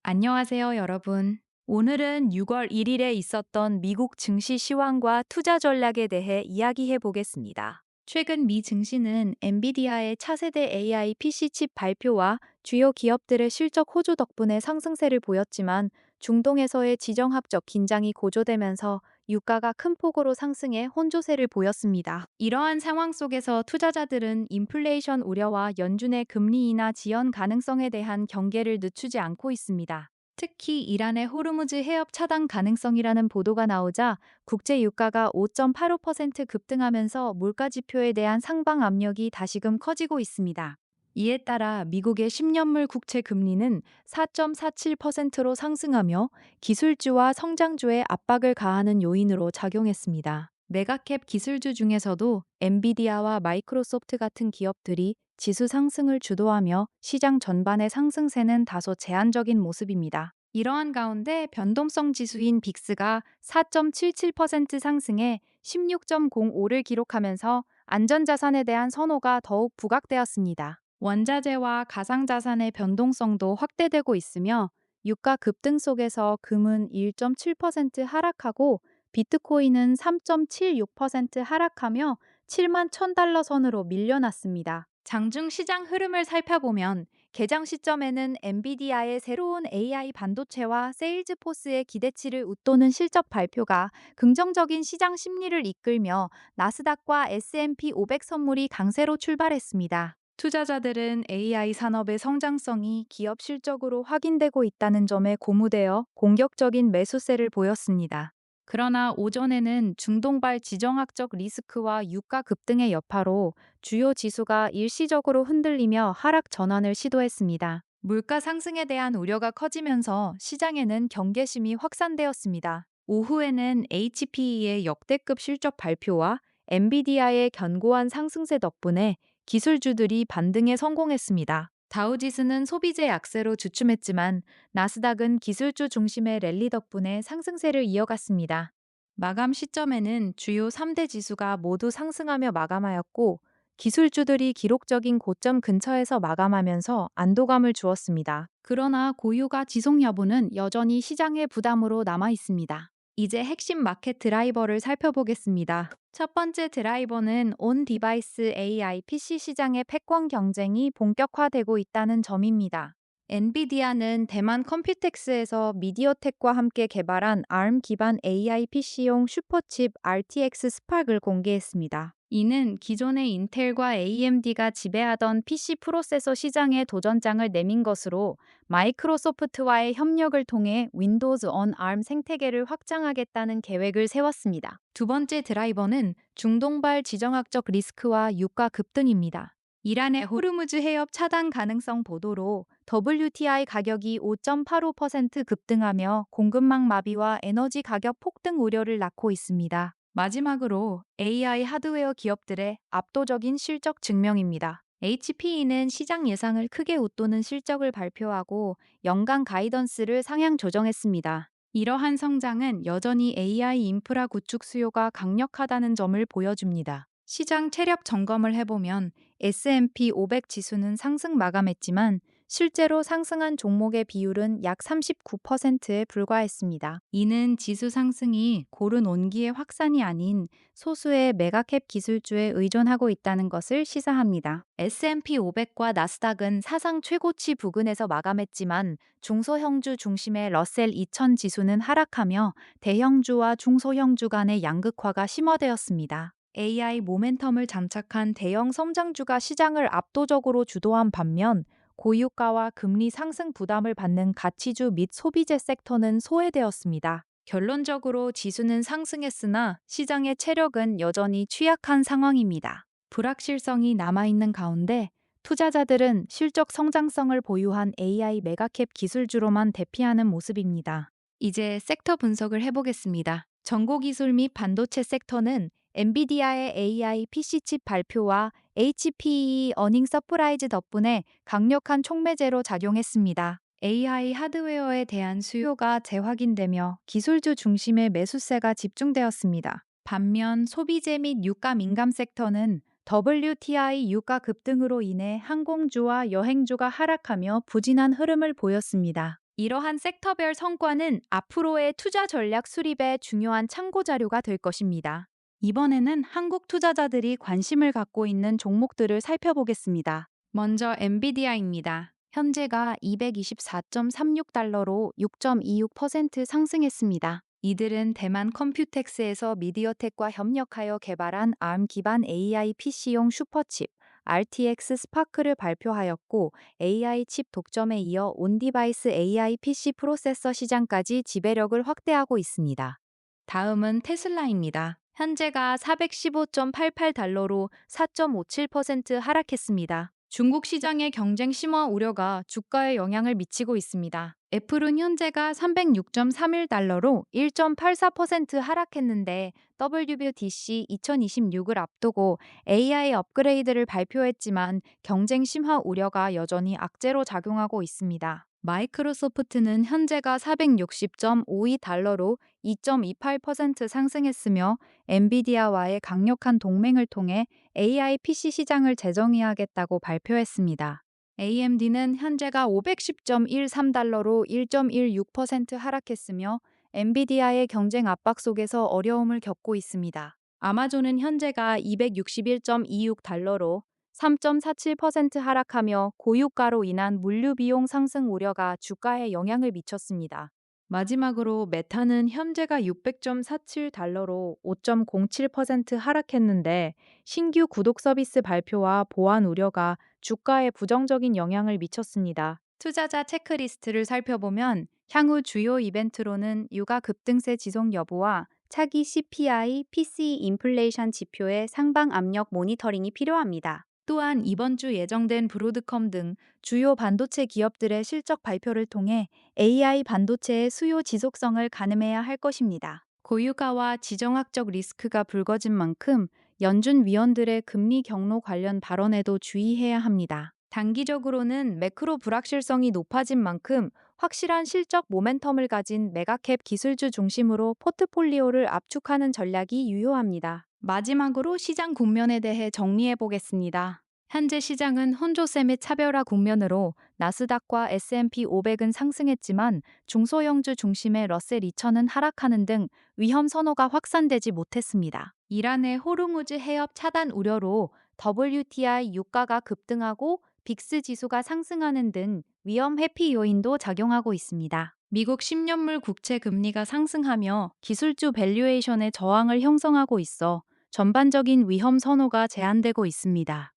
안녕하세요, 여러분. 오늘은 6월 1일에 있었던 미국 증시 시황과 투자 전략에 대해 이야기해 보겠습니다. 최근 미 증시는 엔비디아의 차세대 AI PC 칩 발표와 주요 기업들의 실적 호조 덕분에 상승세를 보였지만 중동에서의 지정학적 긴장이 고조되면서 유가가 큰 폭으로 상승해 혼조세를 보였습니다. 이러한 상황 속에서 투자자들은 인플레이션 우려와 연준의 금리 인하 지연 가능성에 대한 경계를 늦추지 않고 있습니다. 특히 이란의 호르무즈 해협 차단 가능성이라는 보도가 나오자 국제 유가가 5.85% 급등하면서 물가 지표에 대한 상방 압력이 다시금 커지고 있습니다. 이에 따라 미국의 10년물 국채 금리는 4.47%로 상승하며 기술주와 성장주에 압박을 가하는 요인으로 작용했습니다. 메가캡 기술주 중에서도 엔비디아와 마이크로소프트 같은 기업들이 지수 상승을 주도하며 시장 전반의 상승세는 다소 제한적인 모습입니다. 이러한 가운데 변동성 지수인 빅스가 4.77% 상승해 16.05를 기록하면서 안전자산에 대한 선호가 더욱 부각되었습니다. 원자재와 가상자산의 변동성도 확대되고 있으며 유가 급등 속에서 금은 1.7% 하락하고 비트코인은 3.76% 하락하며 7만 1000달러 선으로 밀려났습니다. 장중 시장 흐름을 살펴보면 개장 시점에는 엔비디아의 새로운 AI 반도체와 세일즈포스의 기대치를 웃도는 실적 발표가 긍정적인 시장 심리를 이끌며 나스닥과 S&P 500 선물이 강세로 출발했습니다. 투자자들은 AI 산업의 성장성이 기업 실적으로 확인되고 있다는 점에 고무되어 공격적인 매수세를 보였습니다. 그러나 오전에는 중동발 지정학적 리스크와 유가 급등의 여파로 주요 지수가 일시적으로 흔들리며 하락 전환을 시도했습니다. 물가 상승에 대한 우려가 커지면서 시장에는 경계심이 확산되었습니다. 오후에는 HPE의 역대급 실적 발표와 엔비디아의 견고한 상승세 덕분에 기술주들이 반등에 성공했습니다. 다우지수는 소비재 약세로 주춤했지만 나스닥은 기술주 중심의 랠리 덕분에 상승세를 이어갔습니다. 마감 시점에는 주요 3대 지수가 모두 상승하며 마감하였고 기술주들이 기록적인 고점 근처에서 마감하면서 안도감을 주었습니다. 그러나 고유가 지속 여부는 여전히 시장의 부담으로 남아 있습니다. 이제 핵심 마켓 드라이버를 살펴보겠습니다. 첫 번째 드라이버는 온 디바이스 AI PC 시장의 패권 경쟁이 본격화되고 있다는 점입니다. 엔비디아는 대만 컴퓨텍스에서 미디어텍과 함께 개발한 ARM 기반 AI PC용 슈퍼칩 RTX 스팍을 공개했습니다. 이는 기존의 인텔과 AMD가 지배하던 PC 프로세서 시장에 도전장을 내민 것으로 마이크로소프트와의 협력을 통해 윈도우즈 on ARM 생태계를 확장하겠다는 계획을 세웠습니다. 두 번째 드라이버는 중동발 지정학적 리스크와 유가 급등입니다. 이란의 호르무즈 해협 차단 가능성 보도로 WTI 가격이 5.85% 급등하며 공급망 마비와 에너지 가격 폭등 우려를 낳고 있습니다. 마지막으로 AI 하드웨어 기업들의 압도적인 실적 증명입니다. HPE는 시장 예상을 크게 웃도는 실적을 발표하고 연간 가이던스를 상향 조정했습니다. 이러한 성장은 여전히 AI 인프라 구축 수요가 강력하다는 점을 보여줍니다. 시장 체력 점검을 해보면 S&P 500 지수는 상승 마감했지만 실제로 상승한 종목의 비율은 약 39%에 불과했습니다. 이는 지수 상승이 고른 온기의 확산이 아닌 소수의 메가캡 기술주에 의존하고 있다는 것을 시사합니다. S&P 500과 나스닥은 사상 최고치 부근에서 마감했지만 중소형주 중심의 러셀 2000 지수는 하락하며 대형주와 중소형주 간의 양극화가 심화되었습니다. AI 모멘텀을 장착한 대형 성장주가 시장을 압도적으로 주도한 반면 고유가와 금리 상승 부담을 받는 가치주 및 소비재 섹터는 소외되었습니다. 결론적으로 지수는 상승했으나 시장의 체력은 여전히 취약한 상황입니다. 불확실성이 남아있는 가운데 투자자들은 실적 성장성을 보유한 AI 메가캡 기술주로만 대피하는 모습입니다. 이제 섹터 분석을 해보겠습니다. 정보기술 및 반도체 섹터는 엔비디아의 AI PC칩 발표와 HPE 어닝 서프라이즈 덕분에 강력한 촉매제로 작용했습니다. AI 하드웨어에 대한 수요가 재확인되며 기술주 중심의 매수세가 집중되었습니다. 반면 소비재 및 유가 민감 섹터는 WTI 유가 급등으로 인해 항공주와 여행주가 하락하며 부진한 흐름을 보였습니다. 이러한 섹터별 성과는 앞으로의 투자 전략 수립에 중요한 참고 자료가 될 것입니다. 이번에는 한국 투자자들이 관심을 갖고 있는 종목들을 살펴보겠습니다. 먼저 엔비디아입니다. 현재가 224.36달러로 6.26% 상승했습니다. 이들은 대만 컴퓨텍스에서 미디어텍과 협력하여 개발한 ARM 기반 AI PC용 슈퍼칩 RTX 스파크를 발표하였고 AI 칩 독점에 이어 온디바이스 AI PC 프로세서 시장까지 지배력을 확대하고 있습니다. 다음은 테슬라입니다. 현재가 415.88달러로 4.57% 하락했습니다. 중국 시장의 경쟁 심화 우려가 주가에 영향을 미치고 있습니다. 애플은 현재가 306.31달러로 1.84% 하락했는데 WWDC 2026을 앞두고 AI 업그레이드를 발표했지만 경쟁 심화 우려가 여전히 악재로 작용하고 있습니다. 마이크로소프트는 현재가 460.52달러로 2.28% 상승했으며 엔비디아와의 강력한 동맹을 통해 AI PC 시장을 재정의하겠다고 발표했습니다. AMD는 현재가 510.13달러로 1.16% 하락했으며 엔비디아의 경쟁 압박 속에서 어려움을 겪고 있습니다. 아마존은 현재가 261.26달러로 3.47% 하락하며 고유가로 인한 물류 비용 상승 우려가 주가에 영향을 미쳤습니다. 마지막으로 메타는 현재가 600.47달러로 5.07% 하락했는데 신규 구독 서비스 발표와 보안 우려가 주가에 부정적인 영향을 미쳤습니다. 투자자 체크리스트를 살펴보면 향후 주요 이벤트로는 유가 급등세 지속 여부와 차기 CPI, PCE 인플레이션 지표의 상방 압력 모니터링이 필요합니다. 또한 이번 주 예정된 브로드컴 등 주요 반도체 기업들의 실적 발표를 통해 AI 반도체의 수요 지속성을 가늠해야 할 것입니다. 고유가와 지정학적 리스크가 불거진 만큼 연준 위원들의 금리 경로 관련 발언에도 주의해야 합니다. 단기적으로는 매크로 불확실성이 높아진 만큼 확실한 실적 모멘텀을 가진 메가캡 기술주 중심으로 포트폴리오를 압축하는 전략이 유효합니다. 마지막으로 시장 국면에 대해 정리해 보겠습니다. 현재 시장은 혼조세 및 차별화 국면으로 나스닥과 S&P 500은 상승했지만 중소형주 중심의 러셀 2000은 하락하는 등 위험 선호가 확산되지 못했습니다. 이란의 호르무즈 해협 차단 우려로 WTI 유가가 급등하고 빅스 지수가 상승하는 등 위험 회피 요인도 작용하고 있습니다. 미국 10년물 국채 금리가 상승하며 기술주 밸류에이션의 저항을 형성하고 있어 전반적인 위험 선호가 제한되고 있습니다.